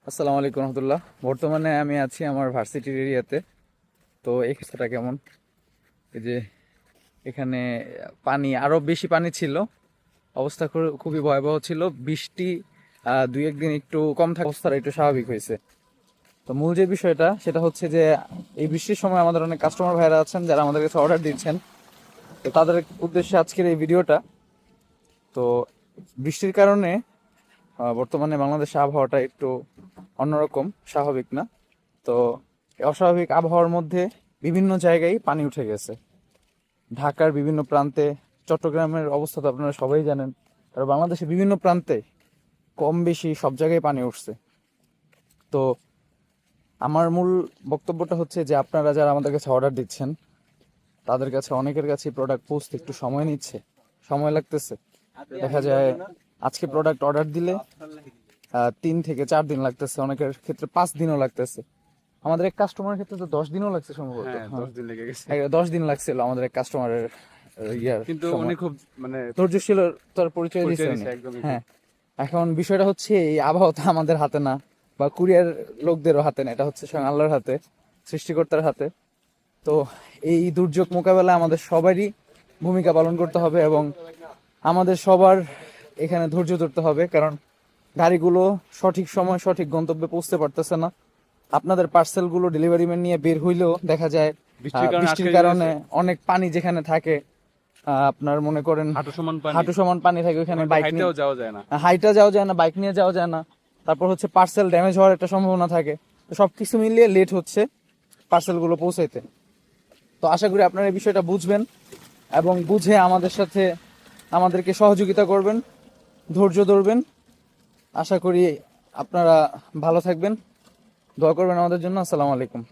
আসসালামু আলাইকুম রহমতুল্লাহ। বর্তমানে আমি আছি আমার ভার্সিটির এরিয়াতে। তো এই ক্ষেত্রটা কেমন, এই যে এখানে পানি, আরো বেশি পানি ছিল, অবস্থা খুবই ভয়াবহ ছিল। বৃষ্টি দুই একদিন একটু কম থাকা অবস্থাটা একটু স্বাভাবিক হয়েছে। তো মূল যে বিষয়টা সেটা হচ্ছে যে এই বৃষ্টির সময় আমাদের অনেক কাস্টমার ভাইরা আছেন যারা আমাদের কাছে অর্ডার দিচ্ছেন। তো তাদের উদ্দেশ্যে আজকের এই ভিডিওটা। তো বৃষ্টির কারণে বর্তমানে বাংলাদেশের আবহাওয়াটা একটু অন্যরকম, স্বাভাবিক না। তো এই অস্বাভাবিক আবহাওয়ার মধ্যে বিভিন্ন জায়গায় পানি উঠে গেছে। ঢাকার বিভিন্ন প্রান্তে, চট্টগ্রামের অবস্থা তো আপনারা সবাই জানেন, আর বাংলাদেশের বিভিন্ন প্রান্তে কম বেশি সব জায়গায় পানি উঠছে। তো আমার মূল বক্তব্যটা হচ্ছে যে আপনারা যারা আমাদের কাছে অর্ডার দিচ্ছেন তাদের কাছে অনেকের কাছে প্রোডাক্ট পৌঁছতে একটু সময় নিচ্ছে, সময় লাগতেছে। দেখা যায় আজকে প্রোডাক্ট অর্ডার দিলে 3 থেকে 4 দিন লাগতেছে, অনেকের ক্ষেত্রে 5 দিনও লাগতেছে। আমাদের এক কাস্টমারের ক্ষেত্রে তো 10 দিনও লাগছে সম্ভবত। হ্যাঁ, 10 দিন লেগে গেছে। 10 দিন লাগছিল আমাদের এক কাস্টমারের কিন্তু উনি খুব মানে ধৈর্যশীলতার পরিচয় পরিচয় দিয়েছে দিছে উনি। একদমই। হ্যাঁ, এখন বিষয়টা হচ্ছে এই আবহাওয়া তো আমাদের হাতে না, বা কুরিয়ার লোকদেরও হাতে না, এটা হচ্ছে স্বয়ং আল্লাহর হাতে, সৃষ্টিকর্তার হাতে। তো এই দুর্যোগ মোকাবেলায় আমাদের সবারই ভূমিকা পালন করতে হবে এবং আমাদের সবার এখানে ধৈর্য ধরতে হবে, কারণ গাড়িগুলো সঠিক সময় সঠিক গন্তব্যে পৌঁছতে পারতেছে না। আপনাদের পার্সেলগুলো ডেলিভারি ম্যান নিয়ে বের হইলেও দেখা যায় বৃষ্টির কারণে অনেক পানি যেখানে থাকে, আপনার মনে করেন হাঁটু সমান পানি থাকে, ওখানে বাইক নিয়ে যাওয়া যায় না। হাইটা যাওয়া যায় না, বাইক নিয়ে যাওয়া যায় না। তারপর হচ্ছে পার্সেল ড্যামেজ হওয়ার একটা সম্ভাবনা থাকে। তো সবকিছু মিলিয়ে লেট হচ্ছে পার্সেলগুলো পৌঁছাইতে। তো আশা করি আপনারা এই বিষয়টা বুঝবেন এবং বুঝে আমাদের সাথে আমাদেরকে সহযোগিতা করবেন, ধৈর্য ধরবেন। আশা করি আপনারা ভালো থাকবেন, দোয়া করবেন আমাদের জন্য। আসসালামু আলাইকুম।